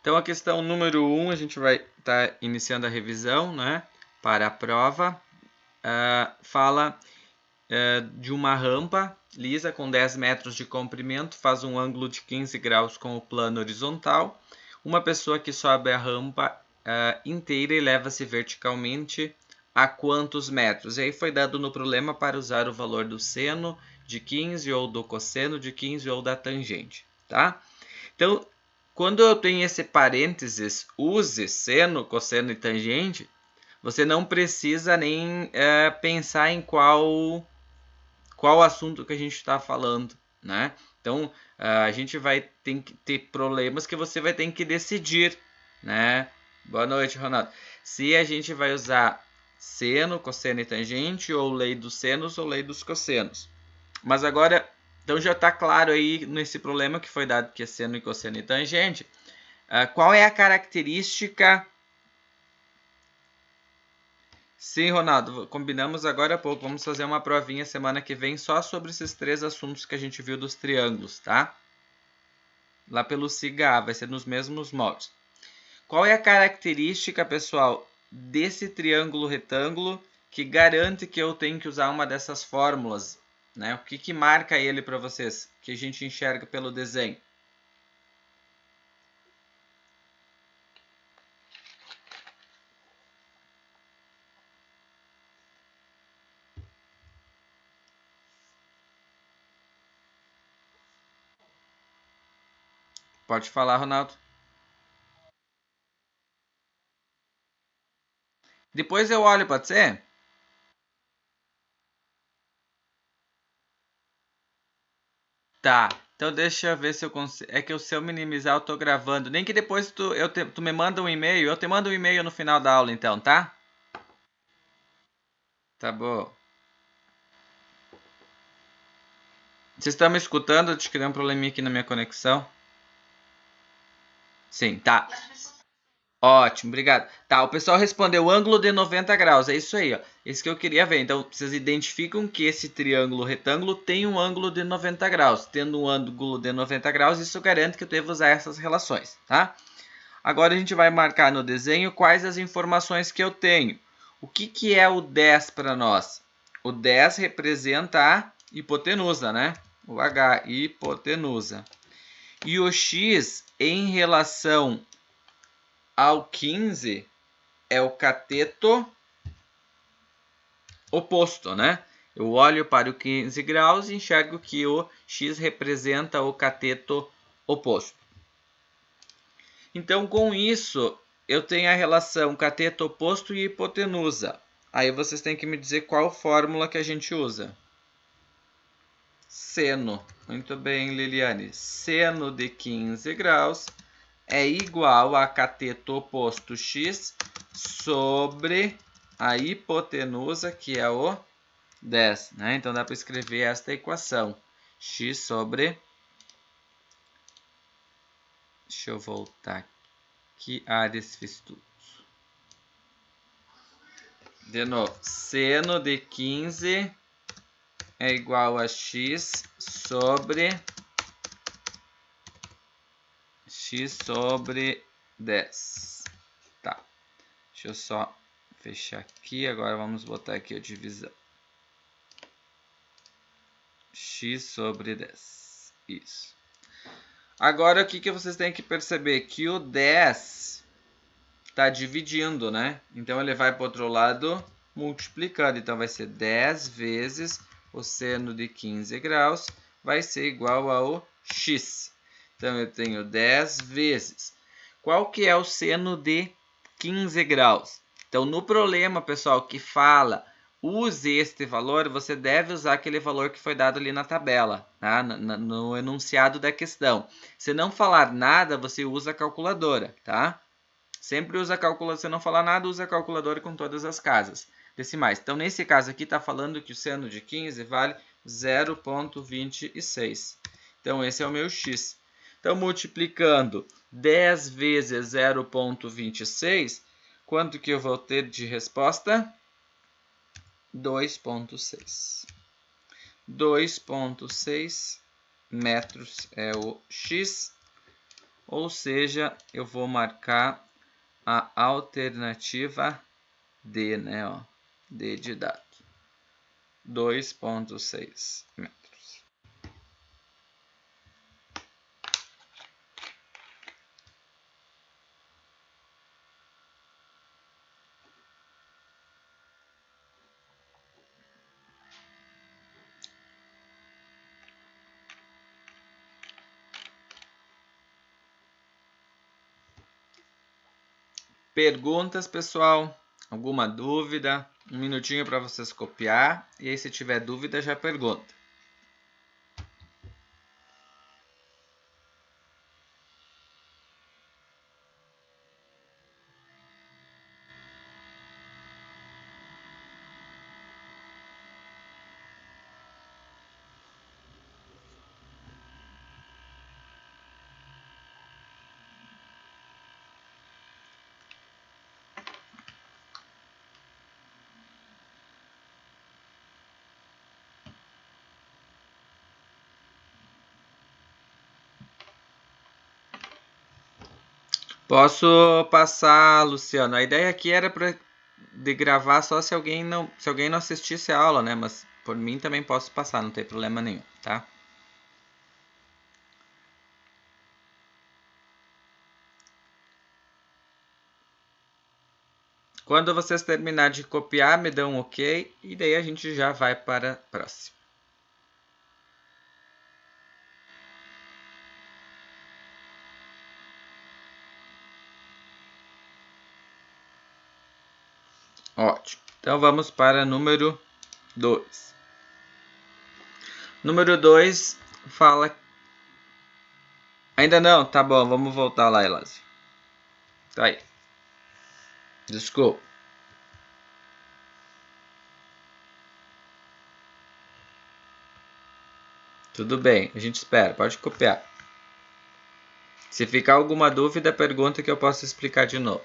Então, a questão número 1, a gente vai estar iniciando a revisão, né, para a prova. Fala de uma rampa lisa com 10 metros de comprimento, faz um ângulo de 15 graus com o plano horizontal. Uma pessoa que sobe a rampa inteira e leva-se verticalmente a quantos metros? E aí foi dado no problema para usar o valor do seno de 15 ou do cosseno de 15 ou da tangente, tá? Então, quando eu tenho esse parênteses, use seno, cosseno e tangente, você não precisa nem pensar em qual assunto que a gente está falando, né? Então, a gente vai ter que ter problemas que você vai ter que decidir, né? Boa noite, Ronaldo. Se a gente vai usar seno, cosseno e tangente, ou lei dos senos ou lei dos cossenos. Mas agora, então já está claro aí nesse problema que foi dado que é seno e cosseno e tangente. Qual é a característica? Sim, Ronaldo, combinamos agora há pouco. Vamos fazer uma provinha semana que vem só sobre esses 3 assuntos que a gente viu dos triângulos, tá? Lá pelo SIGA, vai ser nos mesmos moldes. Qual é a característica, pessoal, desse triângulo retângulo que garante que eu tenho que usar uma dessas fórmulas, né? O que marca ele para vocês, que a gente enxerga pelo desenho? Pode falar, Ronaldo. Depois eu olho, pode ser? Tá, então deixa eu ver se eu consigo. É que se eu minimizar, eu tô gravando. Nem que depois tu me manda um e-mail, eu te mando um e-mail no final da aula, então, tá? Tá bom. Vocês estão me escutando? Eu te criei um probleminha aqui na minha conexão. Sim, tá. Ótimo, obrigado. Tá, o pessoal respondeu ângulo de 90 graus. É isso aí, ó. Esse que eu queria ver. Então, vocês identificam que esse triângulo retângulo tem um ângulo de 90 graus. Tendo um ângulo de 90 graus, isso garante que eu devo usar essas relações, tá? Agora a gente vai marcar no desenho quais as informações que eu tenho. O que é o 10 para nós? O 10 representa a hipotenusa, né? O H, hipotenusa. E o X em relação ao 15 é o cateto oposto, né? Eu olho para o 15 graus e enxergo que o X representa o cateto oposto. Então, com isso, eu tenho a relação cateto oposto e hipotenusa. Aí vocês têm que me dizer qual fórmula que a gente usa. Seno. Muito bem, Liliane. Seno de 15 graus é igual a cateto oposto x sobre a hipotenusa, que é o 10. Né? Então, dá para escrever esta equação. X sobre... Deixa eu voltar aqui. Desfiz tudo. De novo, seno de 15 é igual a x sobre 10. Tá. Deixa eu só fechar aqui. Agora vamos botar aqui a divisão. X sobre 10. Isso. Agora, o que vocês têm que perceber? Que o 10 está dividindo, né? Então, ele vai para o outro lado multiplicando. Então, vai ser 10 vezes o seno de 15 graus vai ser igual ao x. Então, eu tenho 10 vezes. Qual que é o seno de 15 graus? Então, no problema, pessoal, que fala use este valor, você deve usar aquele valor que foi dado ali na tabela, tá? No enunciado da questão. Se não falar nada, você usa a calculadora, tá? Sempre usa a calculadora. Se não falar nada, usa a calculadora com todas as casas decimais. Então, nesse caso aqui, está falando que o seno de 15 vale 0,26. Então, esse é o meu x. Então, multiplicando 10 vezes 0,26, quanto que eu vou ter de resposta? 2,6. 2,6 metros é o x. ou seja, eu vou marcar a alternativa D, né? Ó, D de dado, 2,6 metros. Perguntas, pessoal? Alguma dúvida? Um minutinho para vocês copiar. E aí, se tiver dúvida, já pergunta. Posso passar, Luciano. A ideia aqui era de gravar só se alguém não assistisse a aula, né? Mas por mim também posso passar, não tem problema nenhum, tá? Quando vocês terminarem de copiar, me dão um OK e daí a gente já vai para a próxima. Ótimo. Então vamos para número 2. Número 2 fala... Ainda não? Tá bom, vamos voltar lá, Elásio. Tá aí. Desculpa. Tudo bem, a gente espera, pode copiar. Se ficar alguma dúvida, pergunta que eu posso explicar de novo.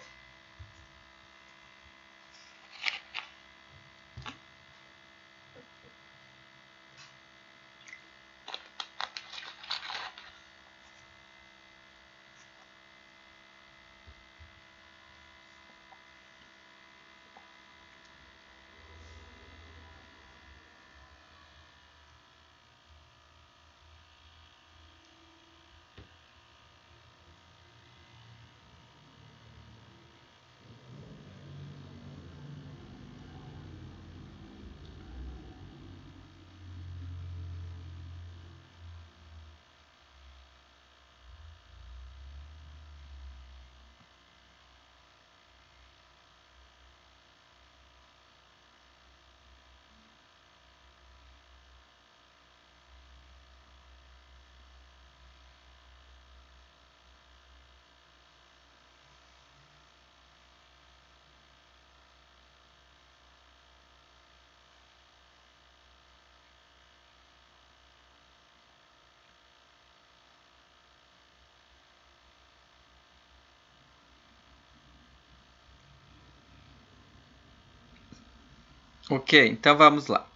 Ok, então vamos lá.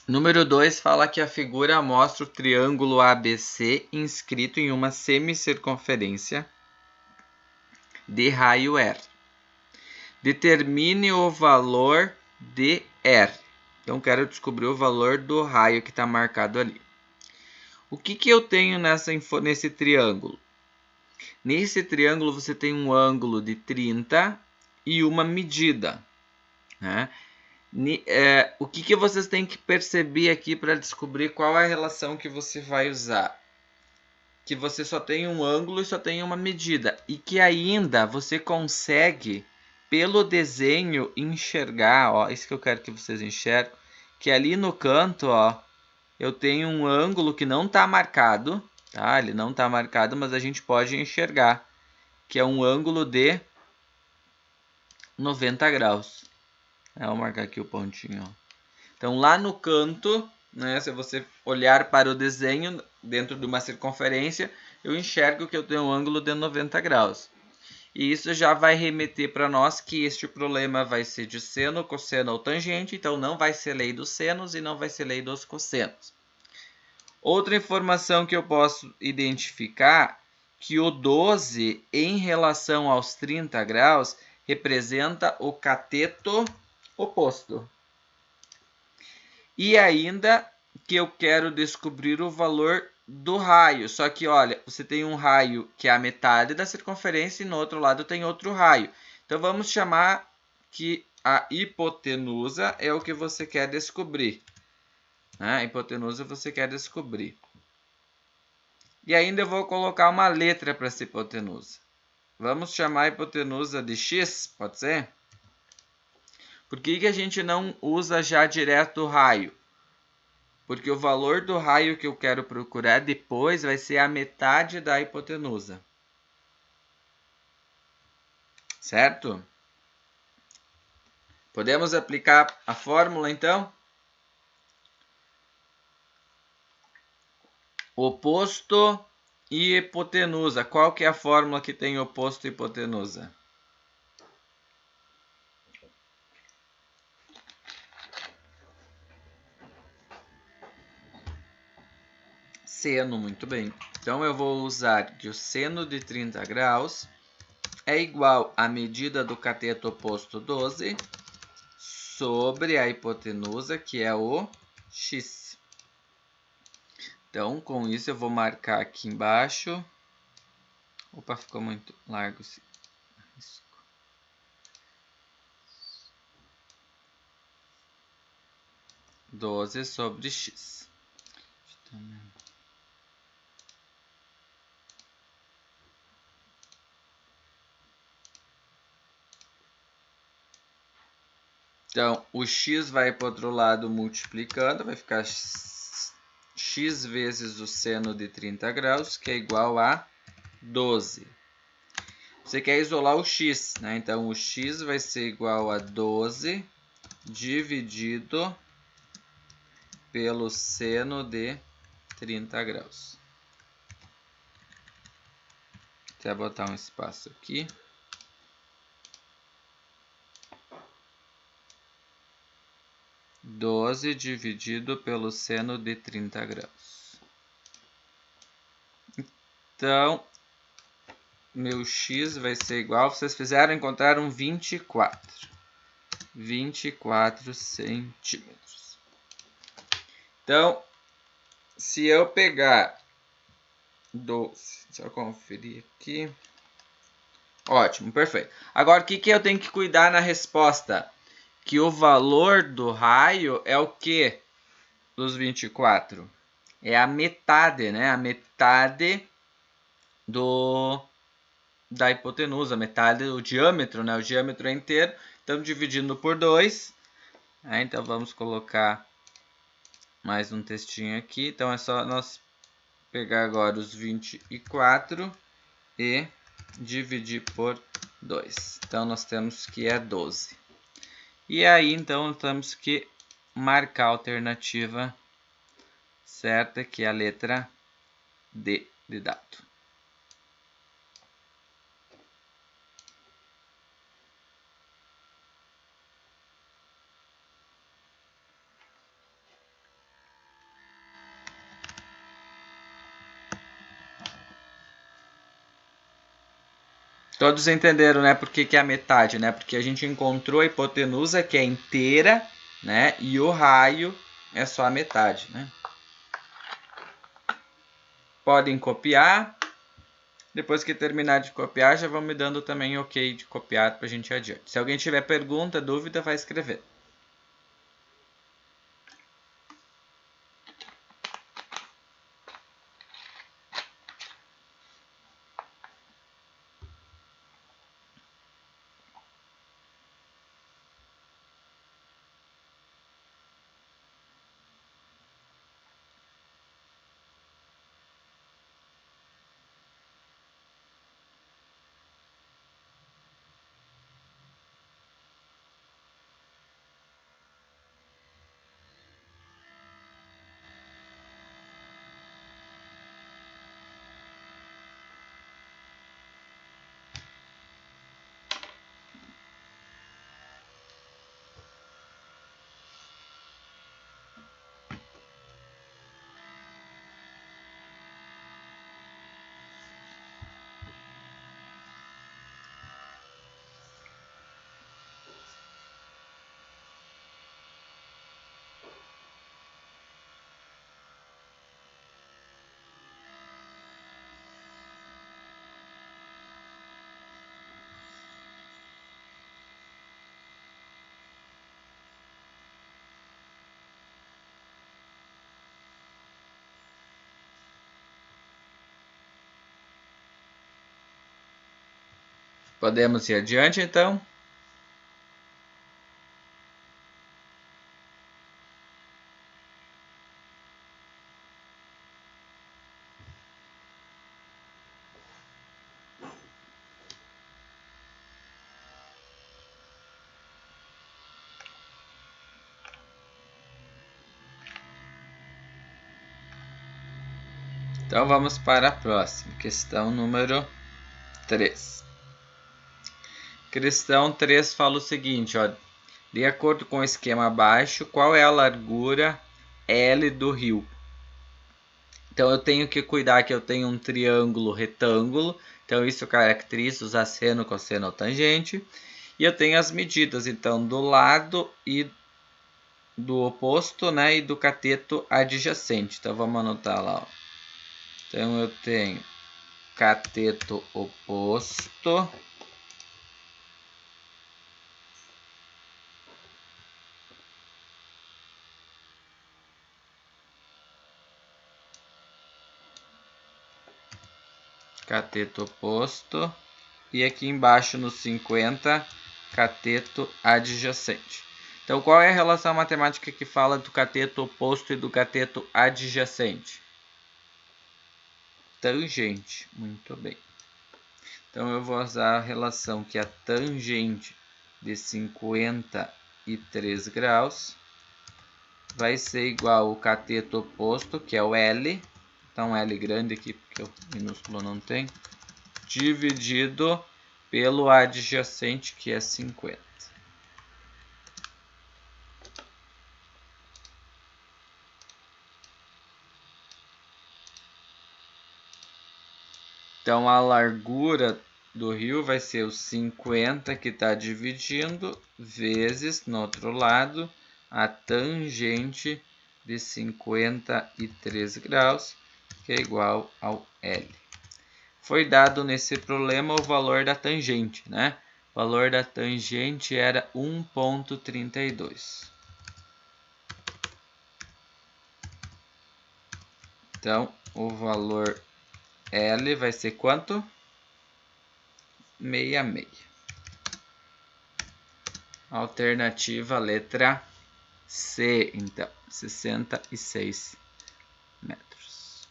Número 2 fala que a figura mostra o triângulo ABC inscrito em uma semicircunferência de raio R. Determine o valor de R. Então, quero descobrir o valor do raio que está marcado ali. O que eu tenho nesse triângulo? Nesse triângulo, você tem um ângulo de 30 e uma medida, né? O que vocês têm que perceber aqui para descobrir qual é a relação que você vai usar? Que você só tem um ângulo e só tem uma medida. E que ainda você consegue, pelo desenho, enxergar, ó, isso que eu quero que vocês enxerguem, que ali no canto, ó, eu tenho um ângulo que não está marcado, tá? Ele não está marcado, mas a gente pode enxergar, que é um ângulo de 90 graus. Vou marcar aqui o pontinho, ó. Então, lá no canto, né, se você olhar para o desenho dentro de uma circunferência, eu enxergo que eu tenho um ângulo de 90 graus. E isso já vai remeter para nós que este problema vai ser de seno, cosseno ou tangente, então não vai ser lei dos senos e não vai ser lei dos cossenos. Outra informação que eu posso identificar que o 12 em relação aos 30 graus representa o cateto oposto. E ainda que eu quero descobrir o valor do raio. Só que, olha, você tem um raio que é a metade da circunferência e no outro lado tem outro raio. Então, vamos chamar que a hipotenusa é o que você quer descobrir. A hipotenusa você quer descobrir. E ainda eu vou colocar uma letra para essa hipotenusa. Vamos chamar a hipotenusa de x, pode ser? Por que a gente não usa já direto o raio? Porque o valor do raio que eu quero procurar depois vai ser a metade da hipotenusa. Certo? Podemos aplicar a fórmula, então? Oposto e hipotenusa. Qual que é a fórmula que tem oposto e hipotenusa? Seno, muito bem. Então, eu vou usar que o seno de 30 graus é igual à medida do cateto oposto 12 sobre a hipotenusa, que é o x. Então, com isso, eu vou marcar aqui embaixo. Opa, ficou muito largo esse risco. Doze sobre x. Então, o x vai para o outro lado multiplicando, vai ficar x vezes o seno de 30 graus, que é igual a 12. Você quer isolar o x, né? Então, o x vai ser igual a 12 dividido pelo seno de 30 graus. Vou até botar um espaço aqui. 12 dividido pelo seno de 30 graus. Então, meu x vai ser igual, vocês fizeram, encontraram 24. 24 centímetros. Então, se eu pegar 12, deixa eu conferir aqui. Ótimo, perfeito. Agora, o que eu tenho que cuidar na resposta? Que o valor do raio é o quê? Dos 24? É a metade, né? A metade da hipotenusa, metade do diâmetro, né? O diâmetro é inteiro. Estamos dividindo por 2. Então, vamos colocar mais um textinho aqui. Então, é só nós pegar agora os 24 e dividir por 2. Então, nós temos que é 12. E aí, então, temos que marcar a alternativa certa, que é a letra D de dado. Todos entenderam, né, por que é a metade, né? Porque a gente encontrou a hipotenusa, que é inteira, né? E o raio é só a metade, né? Podem copiar. Depois que terminar de copiar, já vão me dando também ok de copiar para a gente ir adiante. Se alguém tiver pergunta, dúvida, vai escrever. Podemos ir adiante, então? Então, vamos para a próxima, questão número 3. Questão 3 fala o seguinte, ó, de acordo com o esquema abaixo, qual é a largura L do rio? Então, eu tenho que cuidar que eu tenho um triângulo retângulo, então isso caracteriza os asseno, cosseno ou tangente, e eu tenho as medidas, então, do lado e do oposto, né, e do cateto adjacente. Então, vamos anotar lá, ó. Então, eu tenho cateto oposto e aqui embaixo no 50 cateto adjacente. Então, qual é a relação matemática que fala do cateto oposto e do cateto adjacente? Tangente, muito bem. Então, eu vou usar a relação que a tangente de 53 graus vai ser igual ao cateto oposto, que é o L, então L grande aqui, porque o minúsculo não tem, dividido pelo adjacente, que é 50. Então, a largura do rio vai ser o 50 que está dividindo, vezes, no outro lado, a tangente de 53 graus, que é igual ao L. Foi dado nesse problema o valor da tangente, né? O valor da tangente era 1,32. Então, o valor L vai ser quanto? 66. Alternativa letra C, então, 66 metros.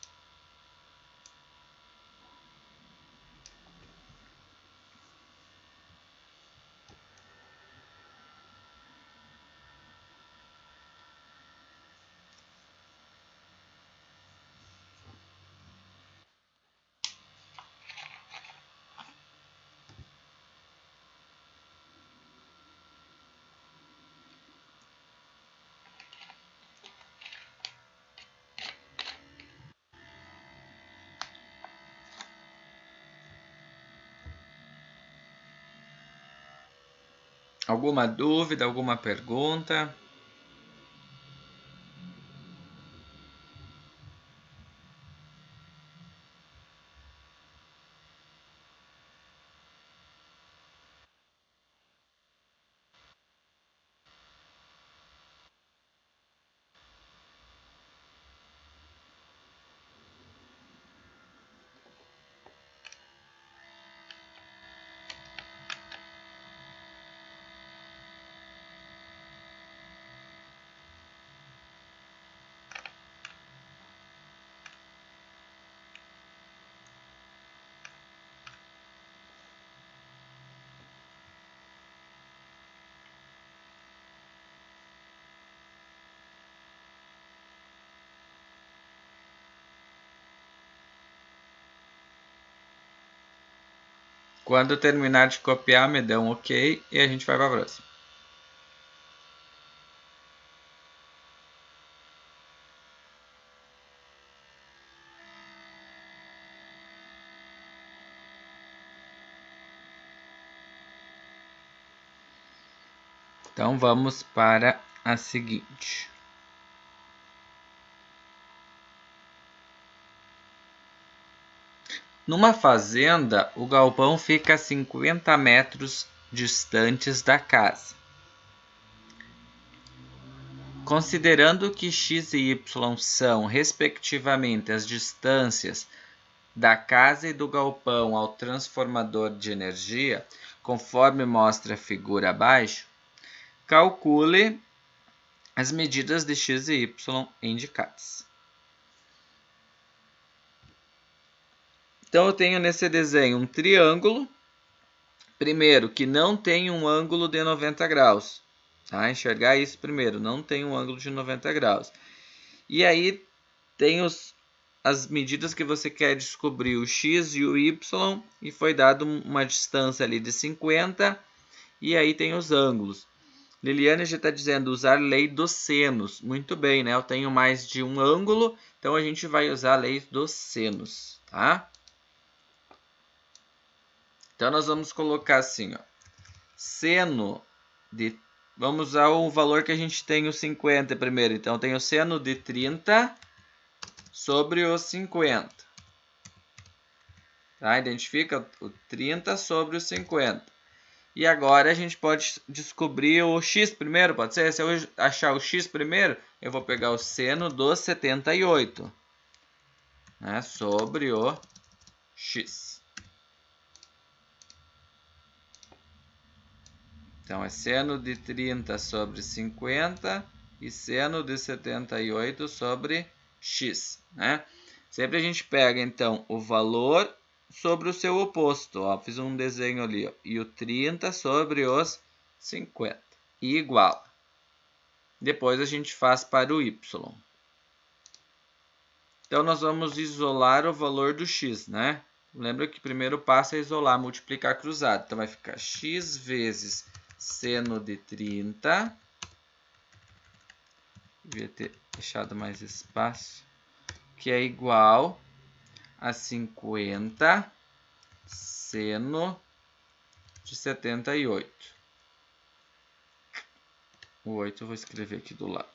Alguma dúvida, alguma pergunta? Quando terminar de copiar, me dê um OK e a gente vai para a próxima. Então, vamos para a seguinte. Numa fazenda, o galpão fica a 50 metros distantes da casa. Considerando que x e y são, respectivamente, as distâncias da casa e do galpão ao transformador de energia, conforme mostra a figura abaixo, calcule as medidas de x e y indicadas. Então, eu tenho nesse desenho um triângulo, primeiro, que não tem um ângulo de 90 graus. Tá? Enxergar isso primeiro, não tem um ângulo de 90 graus. E aí, tem as medidas que você quer descobrir, o x e o y, e foi dado uma distância ali de 50, e aí tem os ângulos. Liliane já está dizendo usar lei dos senos. Muito bem, né? Eu tenho mais de um ângulo, então a gente vai usar a lei dos senos, tá? Então, nós vamos colocar assim, ó, seno de... Vamos usar o valor que a gente tem, o 50 primeiro. Então, eu tenho seno de 30 sobre os 50. Tá? Identifica o 30 sobre os 50. E agora a gente pode descobrir o x primeiro, pode ser? Se eu achar o x primeiro, eu vou pegar o seno dos 78, né, sobre o x. Então, é seno de 30 sobre 50 e seno de 78 sobre x, né? Sempre a gente pega, então, o valor sobre o seu oposto. Ó, fiz um desenho ali, ó, e o 30 sobre os 50. E igual. Depois a gente faz para o y. Então, nós vamos isolar o valor do x, né? Lembra que o primeiro passo é isolar, multiplicar cruzado. Então, vai ficar x vezes seno de 30, devia ter deixado mais espaço, que é igual a 50 seno de 78. O 8 eu vou escrever aqui do lado.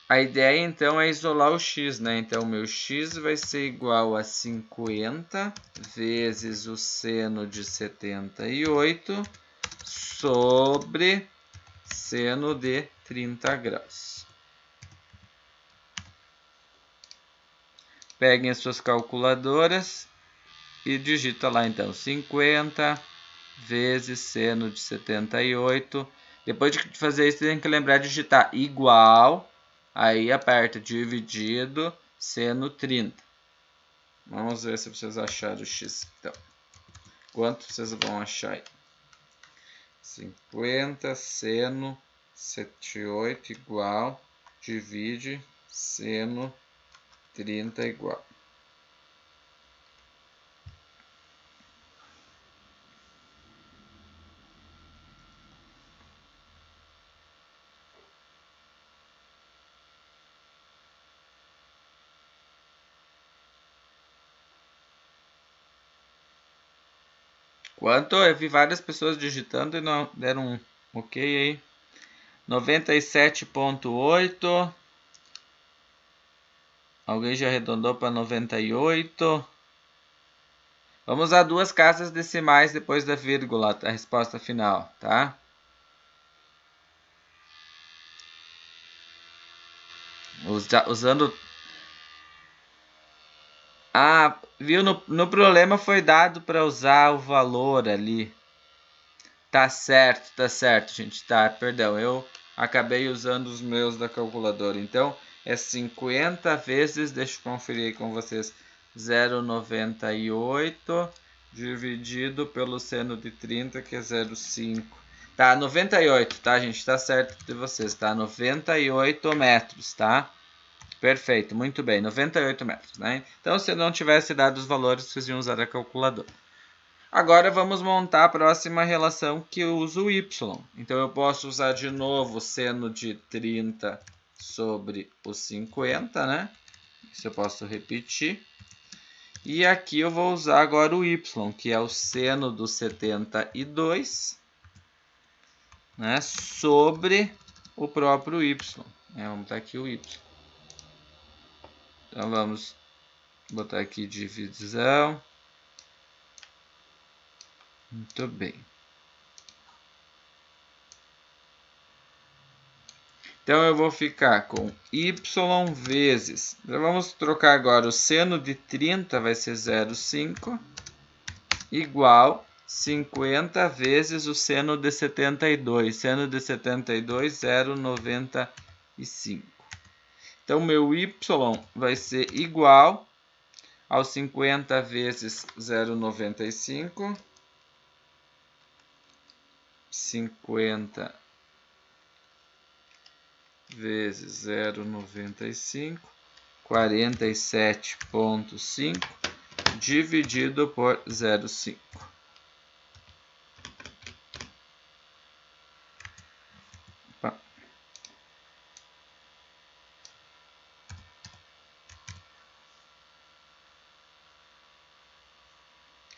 A ideia, então, é isolar o x, né? Então, o meu x vai ser igual a 50 vezes o seno de 78 sobre seno de 30 graus. Peguem as suas calculadoras e digita lá, então, 50 vezes seno de 78. Depois de fazer isso, tem que lembrar de digitar igual. Aí aperta dividido seno 30. Vamos ver se vocês acharam o x. Então, quanto vocês vão achar aí? 50 seno 78 igual, divide seno 30 igual. Quanto? Eu vi várias pessoas digitando e não deram um ok aí. 97,8. Alguém já arredondou para 98. Vamos usar duas casas decimais depois da vírgula, a resposta final, tá? Usando... Ah, viu? No problema foi dado para usar o valor ali. Tá certo, gente. Tá, perdão, eu acabei usando os meus da calculadora. Então, é 50 vezes, deixa eu conferir aí com vocês, 0,98 dividido pelo seno de 30, que é 0,5. Tá, 98, tá, gente? Tá certo de vocês, tá? 98 metros, tá? Perfeito, muito bem, 98 metros, né? Então, se eu não tivesse dado os valores, vocês iam usar a calculadora. Agora vamos montar a próxima relação que eu uso o y. Então, eu posso usar de novo o seno de 30 sobre o 50, né? Isso eu posso repetir. E aqui eu vou usar agora o y, que é o seno do 72, né? Sobre o próprio y. Vamos botar aqui o y. Então, vamos botar aqui divisão. Muito bem. Então, eu vou ficar com y vezes... Vamos trocar agora. O seno de 30 vai ser 0,5 igual 50 vezes o seno de 72. Seno de 72, 0,95. Então, meu y vai ser igual aos 50 vezes 0,95. 50 vezes 0,95, 47,5 dividido por 0,5.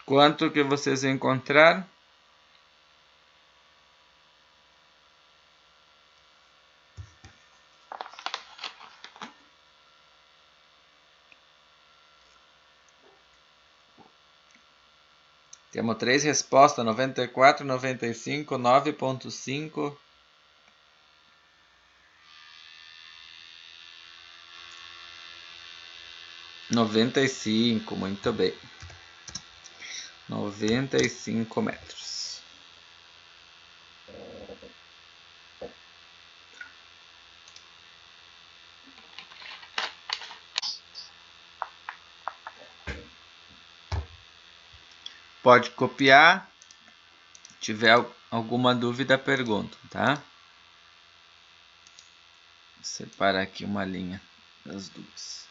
Quanto que vocês encontraram? Temos 3 respostas, 94, 95, 9,5. 95, muito bem. 95 metros. Pode copiar. Se tiver alguma dúvida, pergunta, tá? Vou separar aqui uma linha das duas.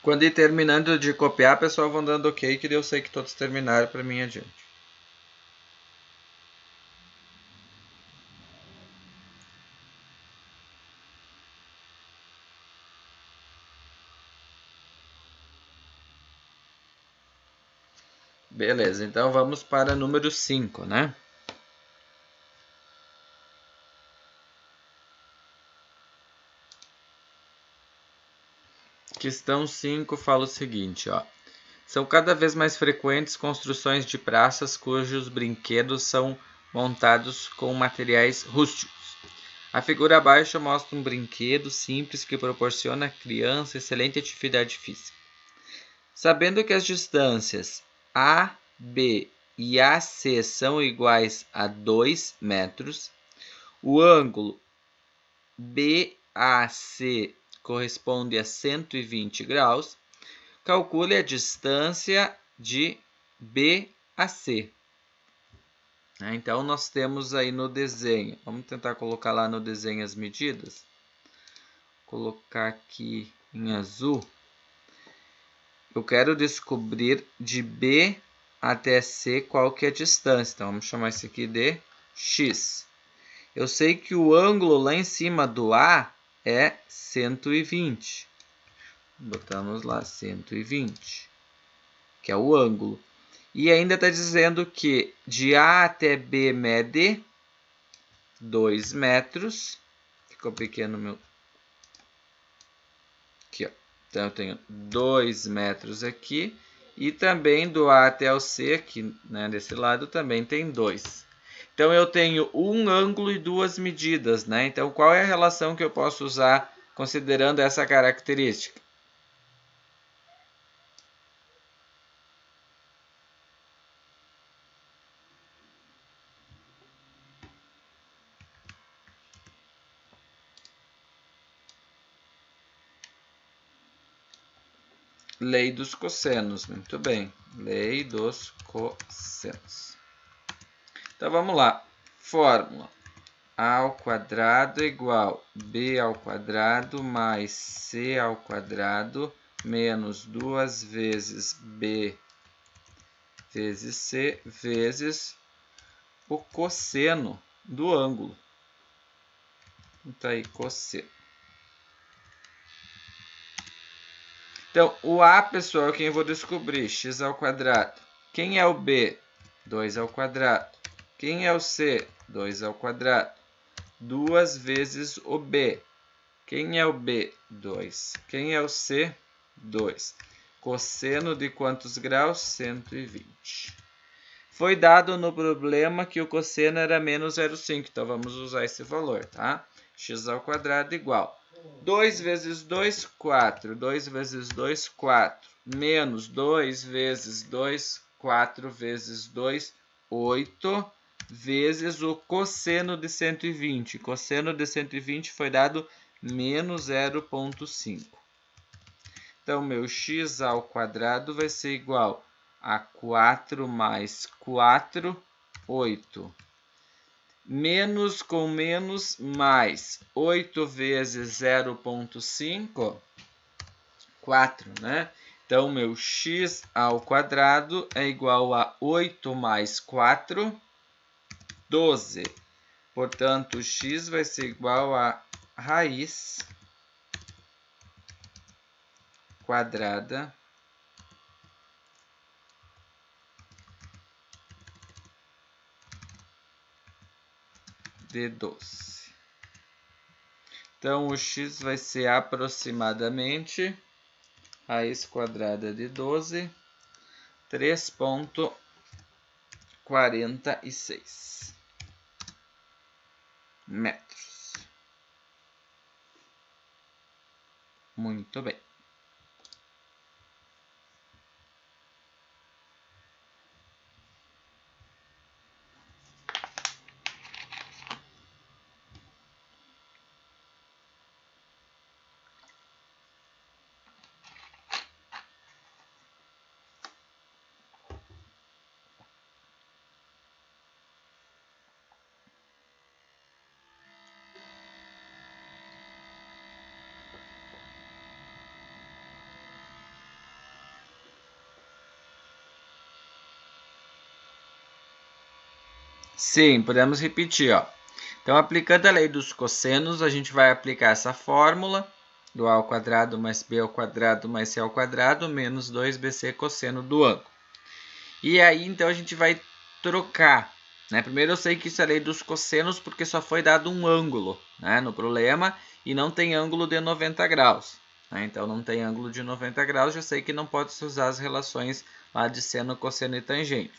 Quando ir terminando de copiar, pessoal, vão dando ok, que eu sei que todos terminaram para mim adiante. Beleza, então vamos para número 5, né? Questão 5 fala o seguinte, ó. São cada vez mais frequentes construções de praças cujos brinquedos são montados com materiais rústicos. A figura abaixo mostra um brinquedo simples que proporciona à criança excelente atividade física. Sabendo que as distâncias A, B e AC são iguais a 2 metros, o ângulo BAC corresponde a 120 graus, calcule a distância de B a C. Então, nós temos aí no desenho, vamos tentar colocar lá no desenho as medidas. Vou colocar aqui em azul. Eu quero descobrir de B até C qual que é a distância. Então, vamos chamar isso aqui de X. Eu sei que o ângulo lá em cima do A é 120. Botamos lá 120, que é o ângulo. E ainda está dizendo que de A até B mede 2 metros. Ficou pequeno o meu... Aqui, ó. Então, eu tenho 2 metros aqui. E também do A até o C, aqui, né, desse lado, também tem 2. Então, eu tenho um ângulo e duas medidas, né? Então, qual é a relação que eu posso usar considerando essa característica? Lei dos cossenos, muito bem. Lei dos cossenos. Então, vamos lá. Fórmula. ao quadrado igual b ao quadrado mais c ao quadrado menos 2 vezes b vezes c vezes o cosseno do ângulo. Então, aí, cosseno. Então, o A, pessoal, quem eu vou descobrir? X ao quadrado. Quem é o B? 2 ao quadrado. Quem é o C? 2 ao quadrado. 2 vezes o B. Quem é o B? 2. Quem é o C? 2. Cosseno de quantos graus? 120. Foi dado no problema que o cosseno era menos 0,5. Então, vamos usar esse valor, tá? X ao quadrado igual 2 vezes 2, 4. 2 vezes 2, 4. Menos 2 vezes 2, 4 vezes 2, 8. Vezes o cosseno de 120. Cosseno de 120 foi dado menos 0,5. Então, meu x ao quadrado vai ser igual a 4 mais 4, 8. Menos com menos, mais 8 vezes 0,5, 4, né? Então, meu x ao quadrado é igual a 8 mais 4, 12. Portanto, x vai ser igual a raiz quadrada de 12. Então, o x vai ser aproximadamente raiz quadrada de 12, 3,46 metros. Muito bem. Sim, podemos repetir, ó. Então, aplicando a lei dos cossenos, a gente vai aplicar essa fórmula do a ao quadrado mais b ao quadrado mais c ao quadrado menos 2bc cosseno do ângulo. E aí, então, a gente vai trocar, né? Primeiro eu sei que isso é a lei dos cossenos porque só foi dado um ângulo, né, no problema e não tem ângulo de 90 graus. Né? Então, não tem ângulo de 90 graus, já sei que não pode se usar as relações lá de seno, cosseno e tangente.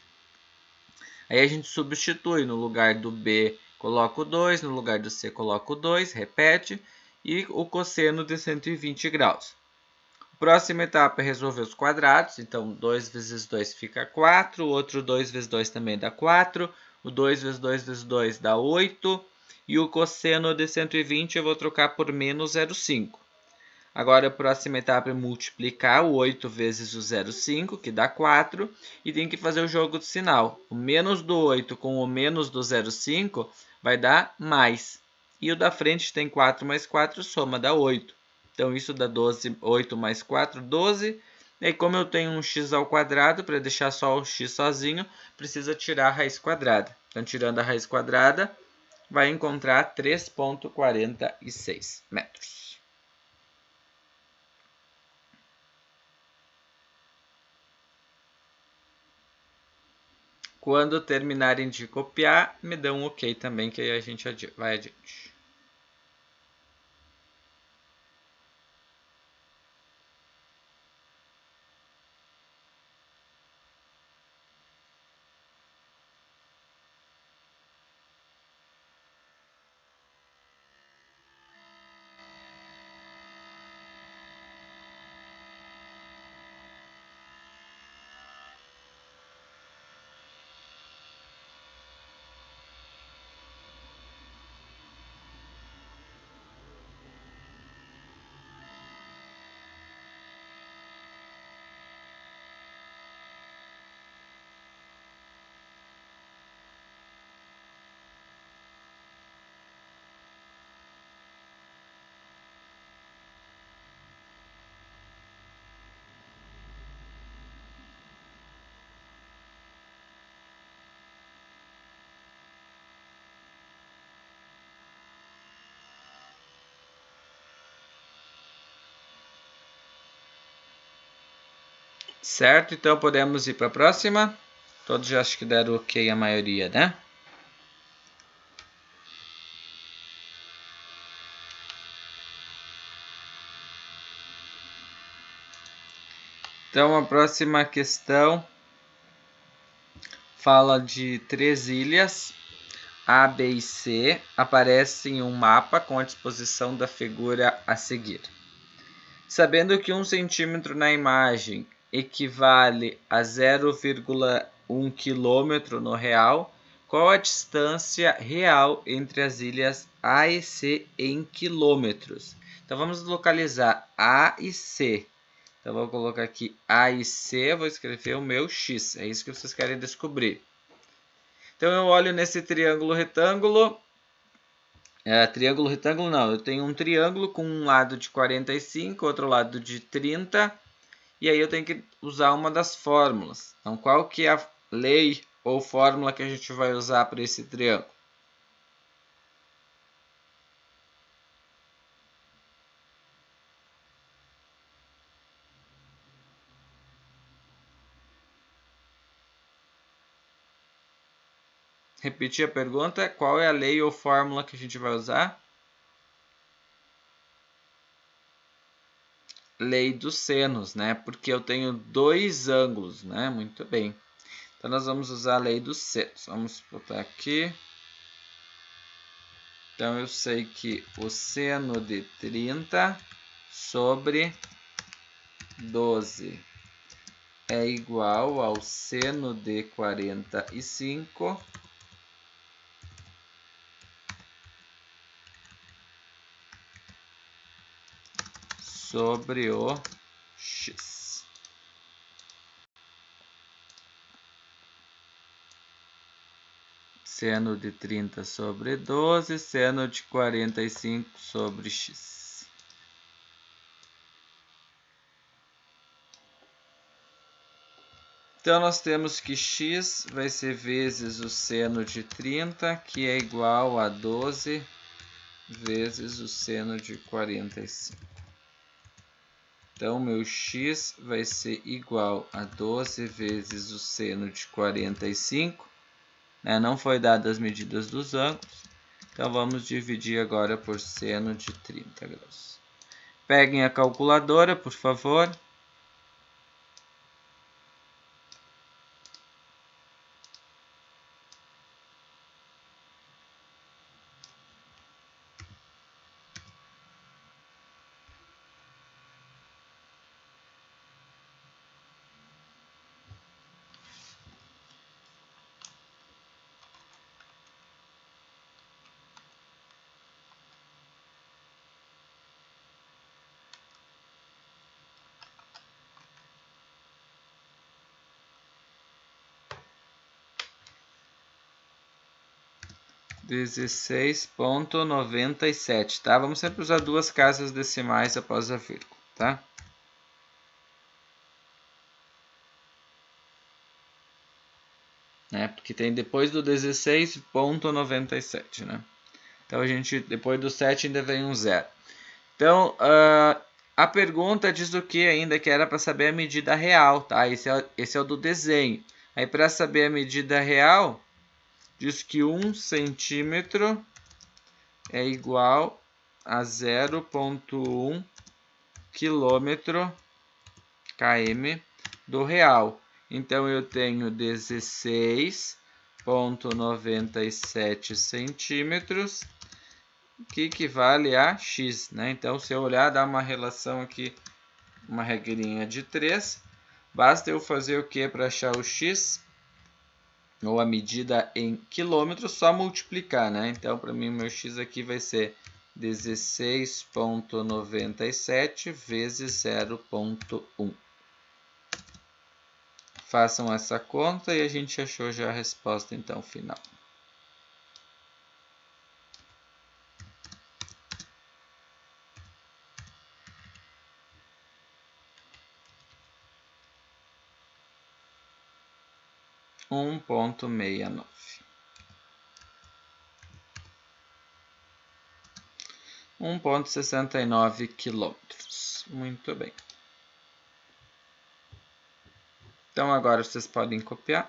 Aí a gente substitui, no lugar do B coloca o 2, no lugar do C coloca o 2, repete, e o cosseno de 120 graus. Próxima etapa é resolver os quadrados, então 2 vezes 2 fica 4, o outro 2 vezes 2 também dá 4, o 2 vezes 2 vezes 2 dá 8, e o cosseno de 120 eu vou trocar por menos 0,5. Agora, a próxima etapa é multiplicar o 8 vezes o 0,5, que dá 4, e tem que fazer o jogo de sinal. O menos do 8 com o menos do 0,5 vai dar mais. E o da frente tem 4 mais 4, soma dá 8. Então, isso dá 12, 8 mais 4, 12. E como eu tenho um x ao quadrado, para deixar só o x sozinho, precisa tirar a raiz quadrada. Então, tirando a raiz quadrada, vai encontrar 3,46 metros. Quando terminarem de copiar, me dão um OK também, que aí a gente vai adiante. Certo? Então podemos ir para a próxima. Todos já acho que deram ok a maioria, né? Então a próxima questão fala de 3 ilhas, A, B e C, aparecem em um mapa com a disposição da figura a seguir. Sabendo que 1 centímetro na imagem equivale a 0,1 km no real, qual a distância real entre as ilhas A e C em quilômetros? Então vamos localizar A e C. Então vou colocar aqui A e C, vou escrever o meu X, é isso que vocês querem descobrir. Então eu olho nesse triângulo retângulo, triângulo retângulo não, eu tenho um triângulo com um lado de 45, outro lado de 30, e aí eu tenho que usar uma das fórmulas. Então qual que é a lei ou fórmula que a gente vai usar para esse triângulo? Repetir a pergunta, qual é a lei ou fórmula que a gente vai usar? Lei dos senos, né? Porque eu tenho dois ângulos, né? Muito bem. Então nós vamos usar a lei dos senos. Vamos botar aqui. Então eu sei que o seno de 30 sobre 12 é igual ao seno de 45 sobre o x. Seno de 30 sobre 12, seno de 45 sobre x. Então, nós temos que x vai ser vezes o seno de 30, que é igual a 12 vezes o seno de 45. Então, meu x vai ser igual a 12 vezes o seno de 45. Não foi dadas as medidas dos ângulos. Então, vamos dividir agora por seno de 30 graus. Peguem a calculadora, por favor. (16,97), tá? Vamos sempre usar duas casas decimais após a vírgula, tá? Porque tem depois do 16,97, né? Então a gente, depois do 7 ainda vem um 0. Então, a pergunta diz o que ainda? Que era para saber a medida real, tá? Esse é o do desenho. Aí para saber a medida real, diz que 1 centímetro é igual a 0,1 km do real. Então eu tenho 16,97 centímetros, que equivale a x, né? Então se eu olhar, dá uma relação aqui, uma regrinha de 3. Basta eu fazer o que para achar o x? Ou a medida em quilômetros, só multiplicar, né? Então, para mim, meu x aqui vai ser 16,97 vezes 0,1. Façam essa conta e a gente achou já a resposta, então, final. Um 1,69. 1,69 quilômetros. Muito bem. Então agora vocês podem copiar.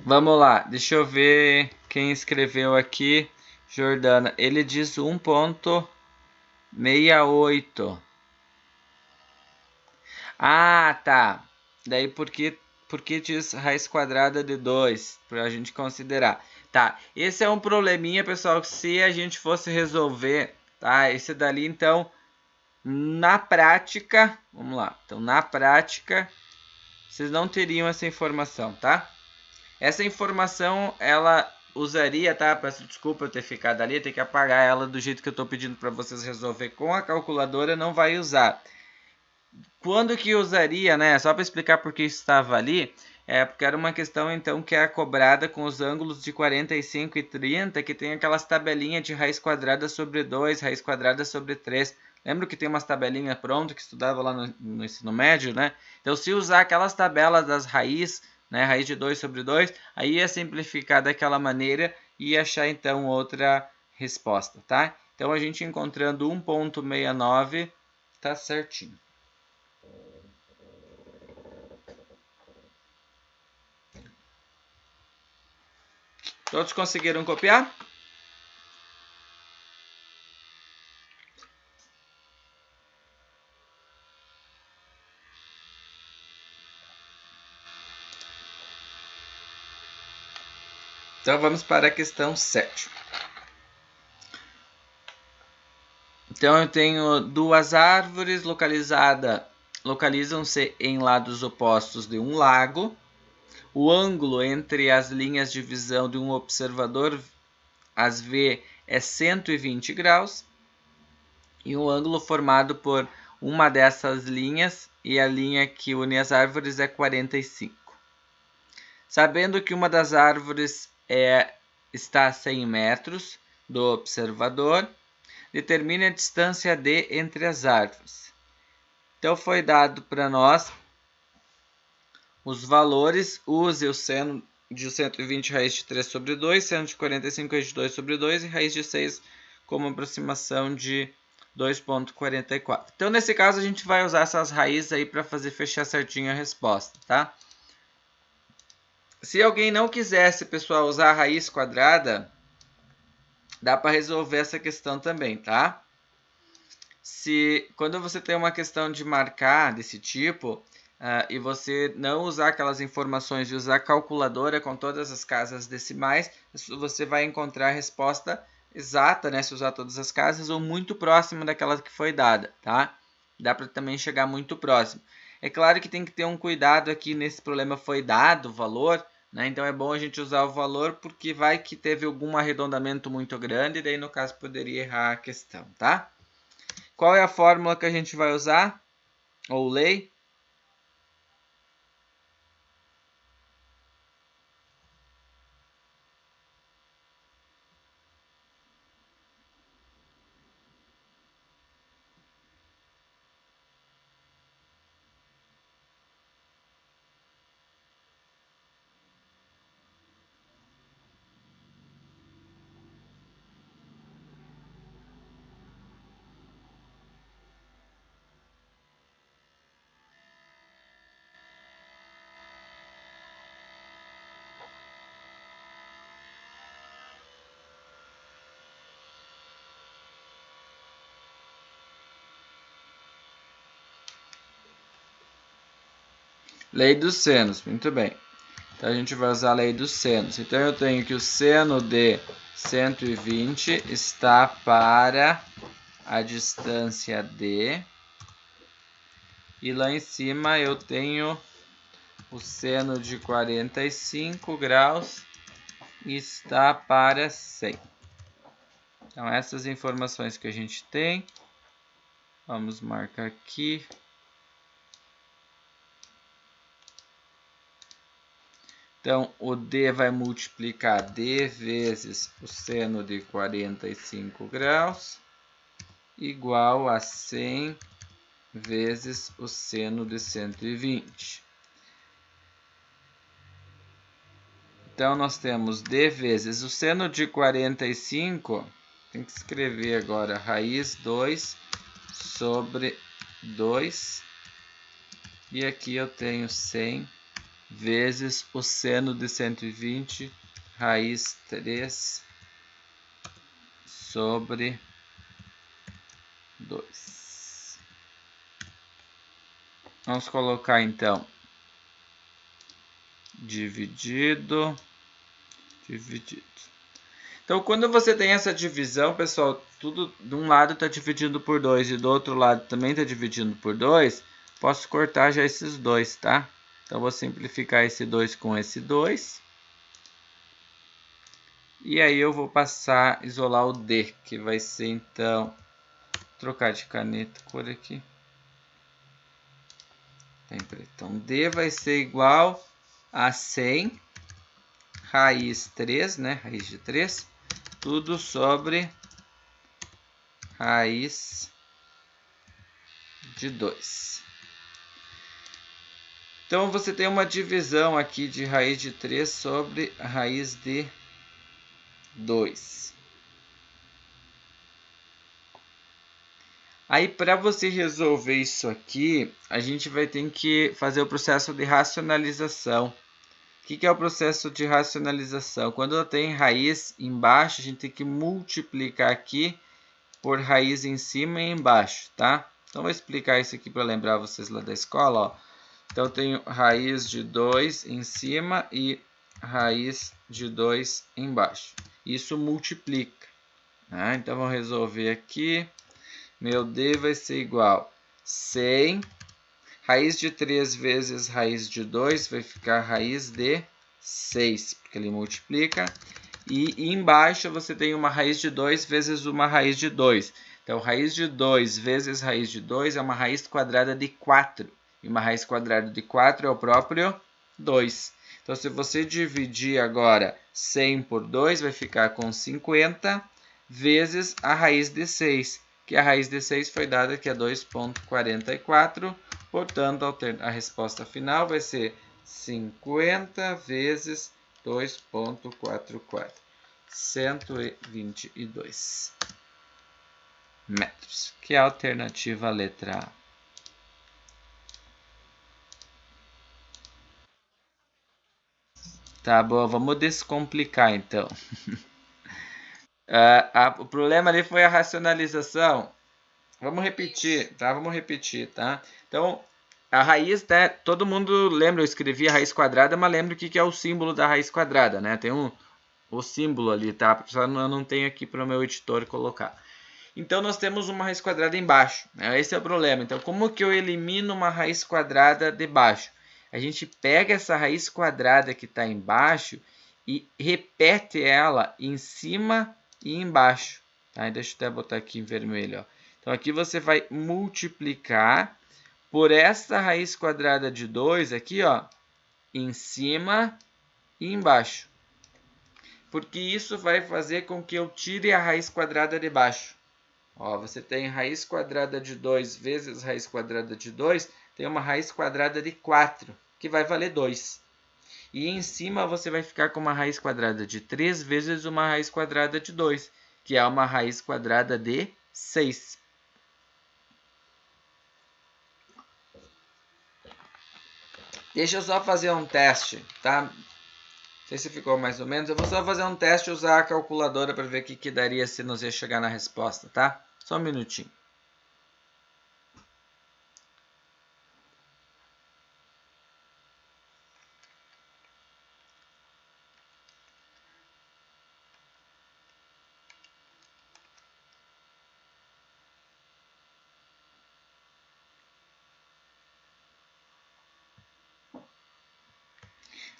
Vamos lá, deixa eu ver quem escreveu aqui. Jordana, ele diz 1,68. Ah, tá. Daí por que diz raiz quadrada de 2? Para a gente considerar. Tá, esse é um probleminha, pessoal, que se a gente fosse resolver, tá? Esse dali, então, na prática, vamos lá. Então, na prática, vocês não teriam essa informação, tá? Essa informação, ela usaria, tá? Peço desculpa eu ter ficado ali, ter que apagar ela do jeito que eu estou pedindo para vocês resolver com a calculadora, não vai usar. Quando que usaria, né? Só para explicar por que estava ali, porque era uma questão então que é cobrada com os ângulos de 45 e 30, que tem aquelas tabelinhas de raiz quadrada sobre 2, raiz quadrada sobre 3. Lembra que tem umas tabelinhas prontas que estudava lá no ensino médio, né? Então, se usar aquelas tabelas das raízes, né, raiz de 2 sobre 2, aí ia simplificar daquela maneira e achar então outra resposta, tá? Então, a gente encontrando 1,69 tá certinho. Todos conseguiram copiar? Então vamos para a questão 7. Então eu tenho duas árvores localizam-se em lados opostos de um lago. O ângulo entre as linhas de visão de um observador, as V, é 120 graus. E o ângulo formado por uma dessas linhas e a linha que une as árvores é 45. Sabendo que uma das árvores está a 100 metros do observador, determine a distância D entre as árvores. Então, foi dado para nós os valores, use o seno de 120 raiz de 3 sobre 2, seno de 45 raiz de 2 sobre 2 e raiz de 6 como aproximação de 2,44. Então, nesse caso, a gente vai usar essas raízes aí para fazer fechar certinho a resposta, tá? Se alguém não quisesse, pessoal, usar a raiz quadrada, dá para resolver essa questão também, tá? Quando você tem uma questão de marcar desse tipo, e você não usar aquelas informações e usar a calculadora com todas as casas decimais, você vai encontrar a resposta exata, né? Se usar todas as casas, ou muito próxima daquela que foi dada, tá? Dá para também chegar muito próximo. É claro que tem que ter um cuidado aqui nesse problema, foi dado o valor, né? Então é bom a gente usar o valor porque vai que teve algum arredondamento muito grande, e daí no caso poderia errar a questão, tá? Qual é a fórmula que a gente vai usar? Ou lei? Lei dos senos, muito bem. Então a gente vai usar a lei dos senos. Então eu tenho que o seno de 120 está para a distância D. E lá em cima eu tenho o seno de 45 graus está para 100. Então essas informações que a gente tem. Vamos marcar aqui. Então, o D vai multiplicar D vezes o seno de 45 graus, igual a 100 vezes o seno de 120. Então, nós temos D vezes o seno de 45, tem que escrever agora raiz 2 sobre 2. E aqui eu tenho 100 vezes o seno de 120, raiz 3 sobre 2. Vamos colocar então dividido. Então, quando você tem essa divisão, pessoal, tudo de um lado está dividindo por 2 e do outro lado também está dividindo por 2, posso cortar já esses dois, tá? Então, vou simplificar esse 2 com esse 2. E aí eu vou passar, isolar o D, que vai ser então, trocar de caneta, cor aqui. Então, D vai ser igual a 100, raiz 3, né? Raiz de 3, tudo sobre raiz de 2. Então, você tem uma divisão aqui de raiz de 3 sobre raiz de 2. Aí, para você resolver isso aqui, a gente vai ter que fazer o processo de racionalização. O que é o processo de racionalização? Quando eu tenho raiz embaixo, a gente tem que multiplicar aqui por raiz em cima e embaixo, tá? Então, vou explicar isso aqui para lembrar vocês lá da escola, ó. Então, eu tenho raiz de 2 em cima e raiz de 2 embaixo. Isso multiplica, né? Então, vamos resolver aqui. Meu D vai ser igual a 100. Raiz de 3 vezes raiz de 2 vai ficar raiz de 6, porque ele multiplica. E embaixo você tem uma raiz de 2 vezes uma raiz de 2. Então, raiz de 2 vezes raiz de 2 é uma raiz quadrada de 4. E uma raiz quadrada de 4 é o próprio 2. Então, se você dividir agora 100 por 2, vai ficar com 50 vezes a raiz de 6, que a raiz de 6 foi dada que é 2,44. Portanto, a resposta final vai ser 50 vezes 2,44. 122 metros, que é a alternativa à letra A. Tá bom, vamos descomplicar então. O problema ali foi a racionalização. Vamos repetir, tá? Vamos repetir, tá? Então, a raiz, né? Todo mundo lembra, eu escrevi a raiz quadrada, mas lembra o que é o símbolo da raiz quadrada, né? Tem o símbolo ali, tá? Só eu não tenho aqui para o meu editor colocar. Então, nós temos uma raiz quadrada embaixo, né? Esse é o problema. Então, como que eu elimino uma raiz quadrada de baixo? a gente pega essa raiz quadrada que está embaixo e repete ela em cima e embaixo. Tá? Deixa eu até botar aqui em vermelho. Ó. Então, aqui você vai multiplicar por essa raiz quadrada de 2 aqui, ó, em cima e embaixo. Porque isso vai fazer com que eu tire a raiz quadrada de baixo. Ó, você tem raiz quadrada de 2 vezes raiz quadrada de 2, tem uma raiz quadrada de 4, que vai valer 2. E em cima você vai ficar com uma raiz quadrada de 3 vezes uma raiz quadrada de 2, que é uma raiz quadrada de 6. Deixa eu só fazer um teste, tá? Não sei se ficou mais ou menos. Eu vou só fazer um teste e usar a calculadora para ver o que daria se nós ia chegar na resposta, tá? Só um minutinho.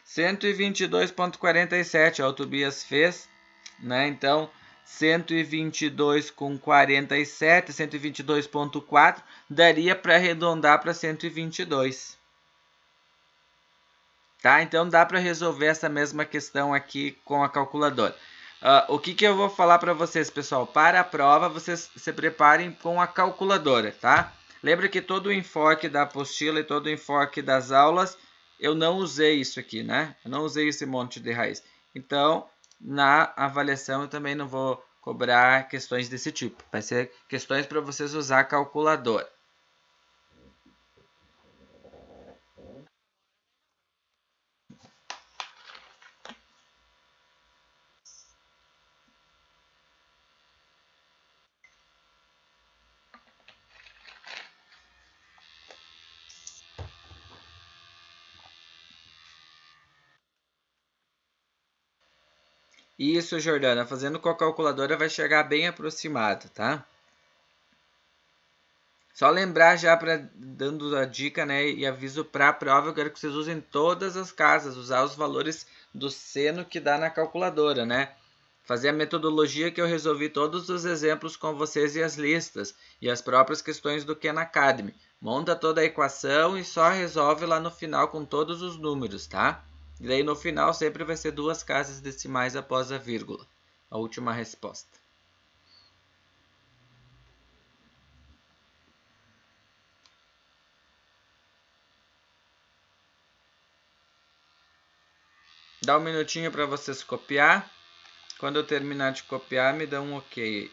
Cento e 122,47 o Tobias fez, né? Então, 122 com 47, 122,4 daria para arredondar para 122. Tá? Então dá para resolver essa mesma questão aqui com a calculadora. O que eu vou falar para vocês, pessoal? Para a prova, vocês se preparem com a calculadora, tá? Lembra que todo o enfoque da apostila e todo o enfoque das aulas, eu não usei isso aqui, né? Eu não usei esse monte de raiz. Então, na avaliação, eu também não vou cobrar questões desse tipo. Vai ser questões para vocês usar a calculadora. Isso, Jordana, fazendo com a calculadora vai chegar bem aproximado, tá? Só lembrar já para dando a dica, né, e aviso para a prova, eu quero que vocês usem todas as casas, usar os valores do seno que dá na calculadora, né? Fazer a metodologia que eu resolvi todos os exemplos com vocês e as listas e as próprias questões do Khan Academy. Monta toda a equação e só resolve lá no final com todos os números, tá? E daí no final sempre vai ser 2 casas decimais após a vírgula, a última resposta. Dá um minutinho para vocês copiar. Quando eu terminar de copiar, me dá um OK.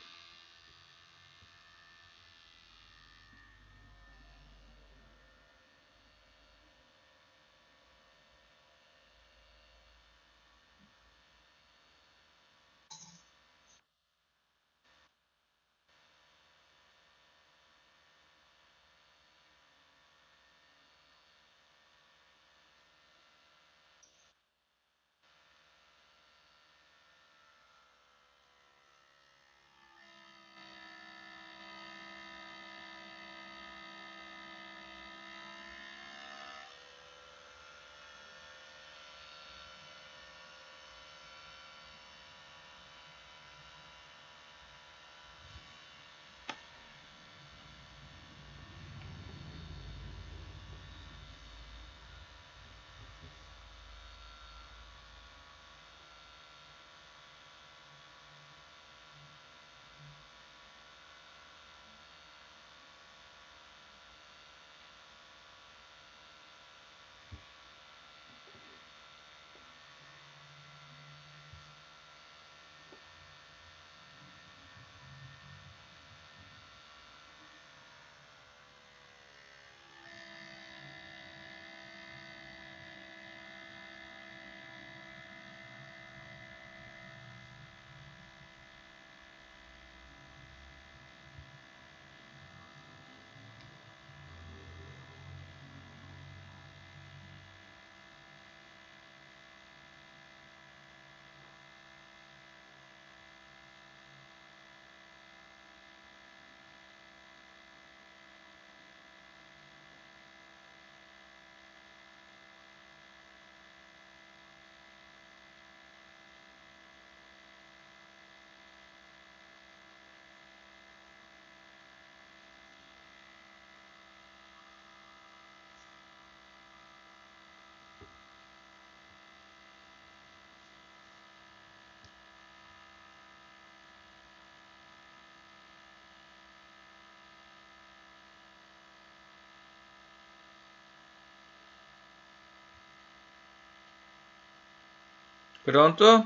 Pronto?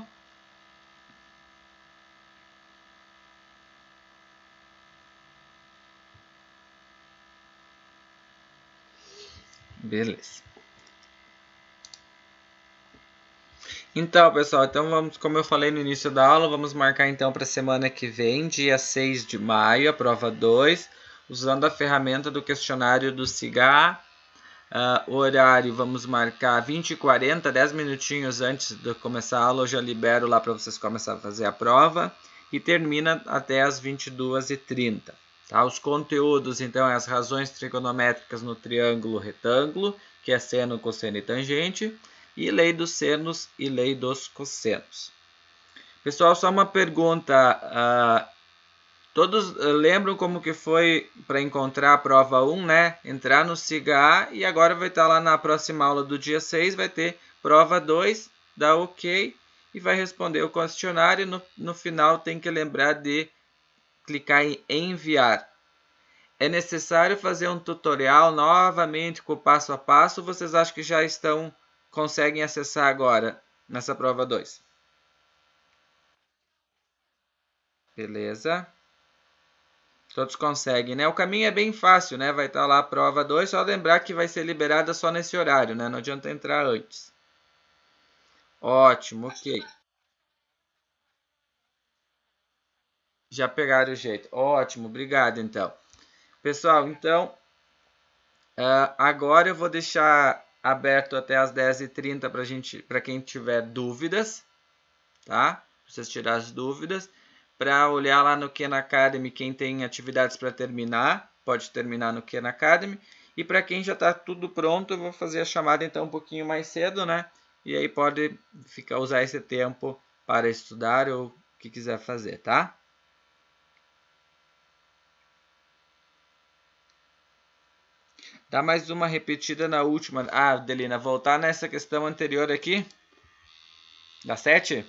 Beleza. Então, pessoal, vamos, como eu falei no início da aula, vamos marcar então para a semana que vem, dia 6 de maio, a prova 2, usando a ferramenta do questionário do SIGA. O horário vamos marcar 20h40, 10 minutinhos antes de começar a aula, eu já libero lá para vocês começarem a fazer a prova, e termina até as 22h30. Tá? Os conteúdos, então, é as razões trigonométricas no triângulo retângulo, que é seno, cosseno e tangente, e lei dos senos e lei dos cossenos. Pessoal, só uma pergunta. Todos lembram como que foi para encontrar a prova 1, né? Entrar no SIGA e agora vai estar lá na próxima aula do dia 6, vai ter prova 2, dá OK e vai responder o questionário. No final tem que lembrar de clicar em enviar. É necessário fazer um tutorial novamente com o passo a passo ou vocês acham que já conseguem acessar agora nessa prova 2? Beleza? Todos conseguem, né? O caminho é bem fácil, né? Vai estar lá a prova 2, só lembrar que vai ser liberada só nesse horário, né? Não adianta entrar antes. Ótimo, ok. Já pegaram o jeito. Ótimo, obrigado então. Pessoal, então, agora eu vou deixar aberto até as 10h30 para quem tiver dúvidas, tá? Pra vocês tirar as dúvidas. Para olhar lá no Khan Academy, quem tem atividades para terminar, pode terminar no Khan Academy. E para quem já está tudo pronto, eu vou fazer a chamada então um pouquinho mais cedo, né? E aí pode usar esse tempo para estudar ou o que quiser fazer, tá? Dá mais uma repetida na última. Ah, Delina, voltar nessa questão anterior aqui. Da 7?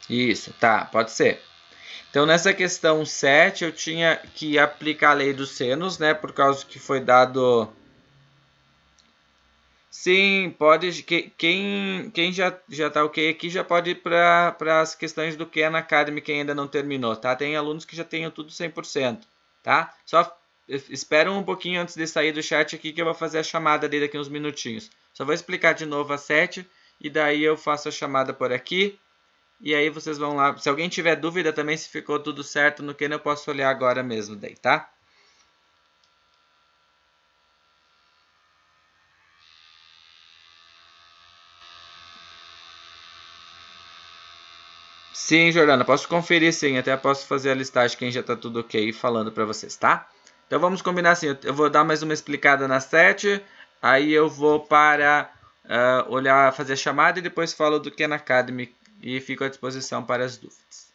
Isso, tá, pode ser. Então, nessa questão 7, eu tinha que aplicar a lei dos senos, né? Por causa que foi dado... Sim, pode. Quem já tá ok aqui já pode ir para as questões do Khan Academy, quem ainda não terminou, tá? Tem alunos que já tenham tudo 100%, tá? Só espera um pouquinho antes de sair do chat aqui que eu vou fazer a chamada dele daqui uns minutinhos. Só vou explicar de novo a 7 e daí eu faço a chamada por aqui. E aí vocês vão lá. Se alguém tiver dúvida também se ficou tudo certo no Khan, eu posso olhar agora mesmo daí, tá? Sim, Jordana, posso conferir sim, até posso fazer a listagem quem já tá tudo ok falando para vocês, tá? Então vamos combinar assim, eu vou dar mais uma explicada na 7, aí eu vou para olhar, fazer a chamada e depois falo do Khan Academy e fico à disposição para as dúvidas.